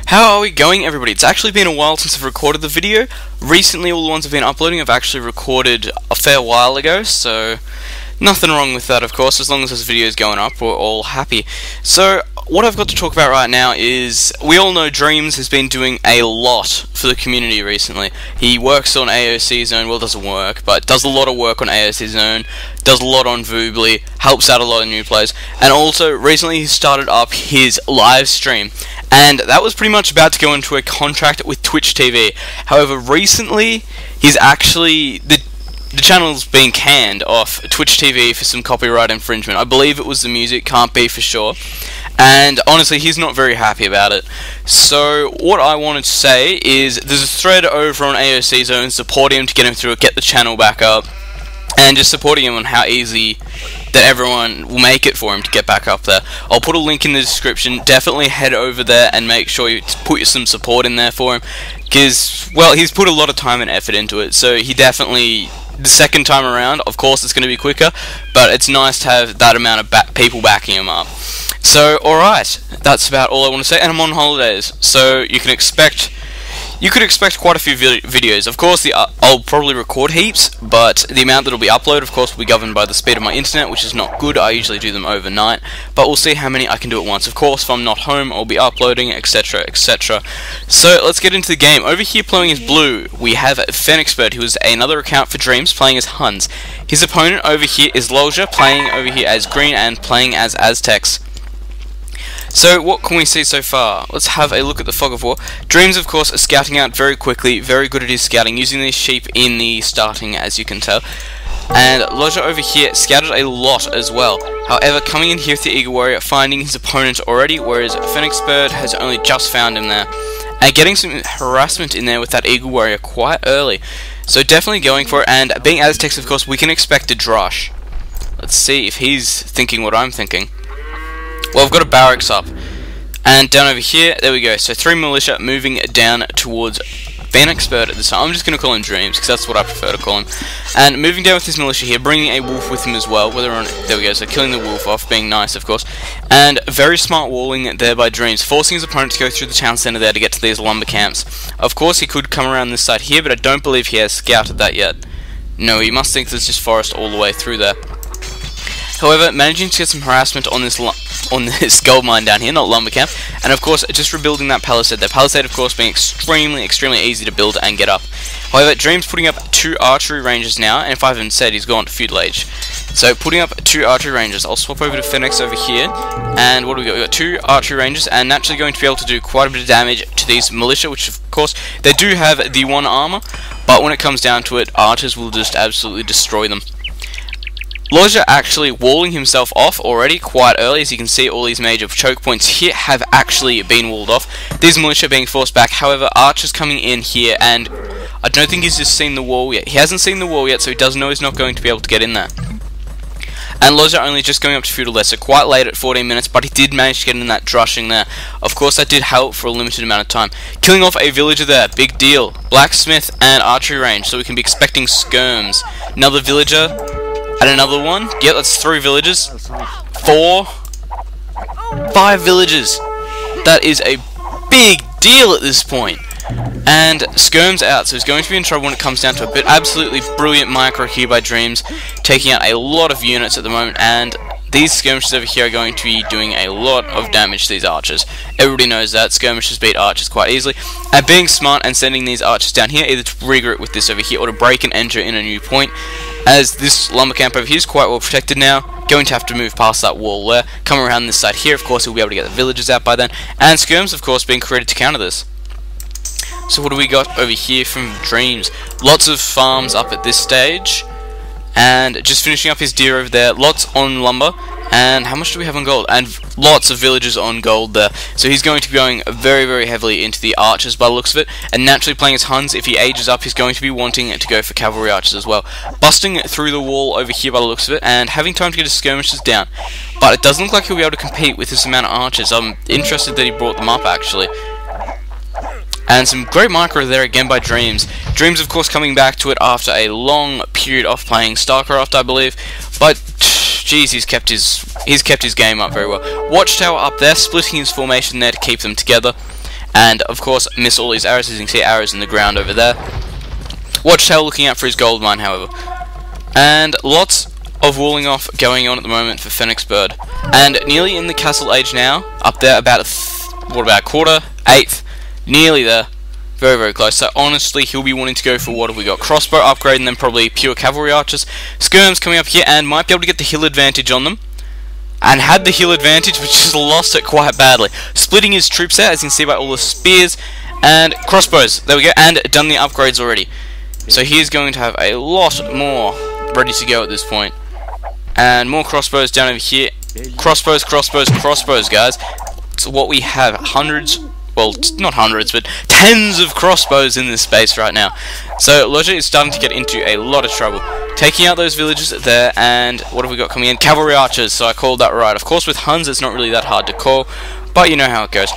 How are we going, everybody? It's actually been a while since I've recorded the video. Recently, all the ones I've been uploading I've actually recorded a fair while ago, so nothing wrong with that, of course. As long as this video is going up, we're all happy. So, what I've got to talk about right now is, we all know Dreaivis has been doing a lot for the community recently. He works on AOC Zone, well, doesn't work, but does a lot of work on AOC Zone, does a lot on Voobly, helps out a lot of new players, and also, recently he started up his live stream. And that was pretty much about to go into a contract with Twitch TV. However, recently, he's actually, the channel's been canned off Twitch TV for some copyright infringement. I believe it was the music, can't be for sure. And honestly, he's not very happy about it. So, what I wanted to say is, there's a thread over on AOC Zone supporting him to get him through it, get the channel back up, and just supporting him on how easy that everyone will make it for him to get back up there. I'll put a link in the description. Definitely head over there and make sure you put some support in there for him, because, well, he's put a lot of time and effort into it, so he definitely, the second time around, of course it's going to be quicker, but it's nice to have that amount of people backing him up. So, alright, that's about all I want to say, and I'm on holidays, so you could expect quite a few videos. Of course, I'll probably record heaps, but the amount that will be uploaded, of course, will be governed by the speed of my internet, which is not good. I usually do them overnight, but we'll see how many I can do at once. Of course, if I'm not home, I'll be uploading, etc., etc. So, let's get into the game. Over here, playing as blue, we have Fenixbird, who is another account for Dreaivis, playing as Huns. His opponent over here is Loja, playing over here as Green, and playing as Aztecs. So, what can we see so far? Let's have a look at the Fog of War. Dreaivis, of course, is scouting out very quickly, very good at his scouting, using these sheep in the starting, as you can tell. And Loja over here scouted a lot as well. However, coming in here with the Eagle Warrior, finding his opponent already, whereas Fenixbird has only just found him there. And getting some harassment in there with that Eagle Warrior quite early. So, definitely going for it, and being Aztecs, of course, we can expect a Drush. Let's see if he's thinking what I'm thinking. Well, I've got a barracks up, and down over here, there we go, so 3 militia moving down towards Fenixbird at this time. I'm just going to call him Dreaivis, because that's what I prefer to call him, and moving down with his militia here, bringing a wolf with him as well, there we go, so killing the wolf off, being nice, of course, and very smart walling there by Dreaivis, forcing his opponent to go through the town centre there to get to these lumber camps. Of course, he could come around this side here, but I don't believe he has scouted that yet. No, he must think there's just forest all the way through there. However, managing to get some harassment on this gold mine down here, not lumber camp, and of course, just rebuilding that palisade. That palisade, of course, being extremely easy to build and get up. However, Dreaivis putting up 2 archery ranges now, and if I haven't said, he's gone to feudal age. So, putting up 2 archery ranges. I'll swap over to Fenix over here, and what do we got? We got 2 archery ranges, and naturally going to be able to do quite a bit of damage to these militia, which of course, they do have the 1 armor, but when it comes down to it, archers will just absolutely destroy them. Loja actually walling himself off already quite early. As you can see, all these major choke points here have actually been walled off. These militia being forced back. However, archers coming in here, and I don't think he's just seen the wall yet. He hasn't seen the wall yet, so he does know he's not going to be able to get in there. And Loja only just going up to feudal there, so quite late at 14 minutes, but he did manage to get in that drushing there. Of course, that did help for a limited amount of time. Killing off a villager there, big deal. Blacksmith and archery range, so we can be expecting skirms. Another villager. And another one. Yep, that's 3 villagers. 4. 5 villagers. That is a big deal at this point. And Skirm's out, so he's going to be in trouble when it comes down to it. But absolutely brilliant micro here by Dreaivis, taking out a lot of units at the moment. And these skirmishes over here are going to be doing a lot of damage to these archers. Everybody knows that. Skirmishes beat archers quite easily. And being smart and sending these archers down here, either to regroup with this over here or to break and enter in a new point. As this lumber camp over here is quite well protected now, going to have to move past that wall there, come around this side here, of course he'll be able to get the villagers out by then, and skirms of course being created to counter this. So what do we got over here from Dreaivis? Lots of farms up at this stage, and just finishing up his deer over there, lots on lumber, and how much do we have on gold? And lots of villagers on gold there. So he's going to be going very heavily into the archers by the looks of it, and naturally playing as Huns, if he ages up, he's going to be wanting to go for cavalry archers as well. Busting through the wall over here by the looks of it, and having time to get his skirmishers down. But it doesn't look like he'll be able to compete with this amount of archers. I'm interested that he brought them up, actually. And some great micro there again by Dreaivis. Dreaivis, of course, coming back to it after a long period of playing StarCraft, I believe. But geez, he's kept his game up very well. Watchtower up there, splitting his formation there to keep them together. and of course miss all these arrows. As you can see, arrows in the ground over there. Watchtail looking out for his gold mine, however. And lots of walling off going on at the moment for Phoenix Bird. And nearly in the castle age now, up there about what about a quarter, eighth, nearly there. Very, very close. So honestly, he'll be wanting to go for what have we got? Crossbow upgrade and then probably pure cavalry archers. Skirms coming up here and might be able to get the hill advantage on them. And had the hill advantage, but just lost it quite badly. Splitting his troops out, as you can see by all the spears and crossbows. There we go, and done the upgrades already. So he is going to have a lot more ready to go at this point. And more crossbows down over here. Crossbows, crossbows, crossbows, guys. It's what we have. Hundreds, well, not hundreds, but tens of crossbows in this space right now. So Lodger is starting to get into a lot of trouble. Taking out those villages there, and what have we got coming in? Cavalry archers, so I called that right. Of course, with Huns, it's not really that hard to call, but you know how it goes.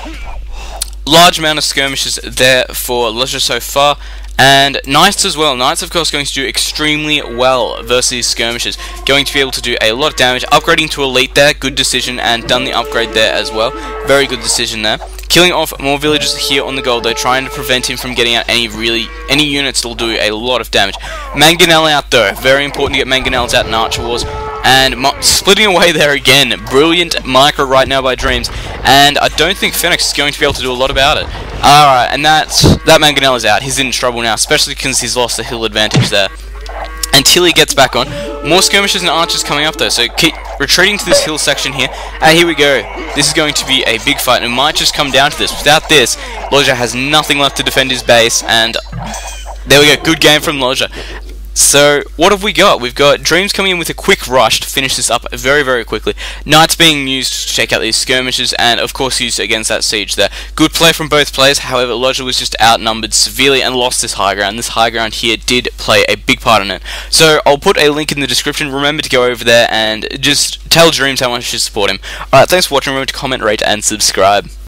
Large amount of skirmishes there for Lodger so far. And Knights as well. Knights, of course, going to do extremely well versus these skirmishes. Going to be able to do a lot of damage. Upgrading to Elite there, good decision, and done the upgrade there as well. Very good decision there. Killing off more villagers here on the gold, though, trying to prevent him from getting out any units that'll do a lot of damage. Mangonel out, though. Very important to get Mangonels out in Archer Wars. And splitting away there again. Brilliant micro right now by Dreams. And I don't think Phoenix is going to be able to do a lot about it. Alright, and that Mangonel is out. He's in trouble now, especially because he's lost the hill advantage there. Until he gets back on. More skirmishes and archers coming up though, so keep retreating to this hill section here. And here we go. This is going to be a big fight, and it might just come down to this. Without this, Lodger has nothing left to defend his base, and there we go. Good game from Lodger. So, what have we got? We've got Dreams coming in with a quick rush to finish this up very, very quickly. Knights being used to check out these skirmishes, and of course used against that siege there. Good play from both players, however, Lodger was just outnumbered severely and lost this high ground. This high ground here did play a big part in it. So, I'll put a link in the description. Remember to go over there and just tell Dreams how much you support him. Alright, thanks for watching. Remember to comment, rate, and subscribe.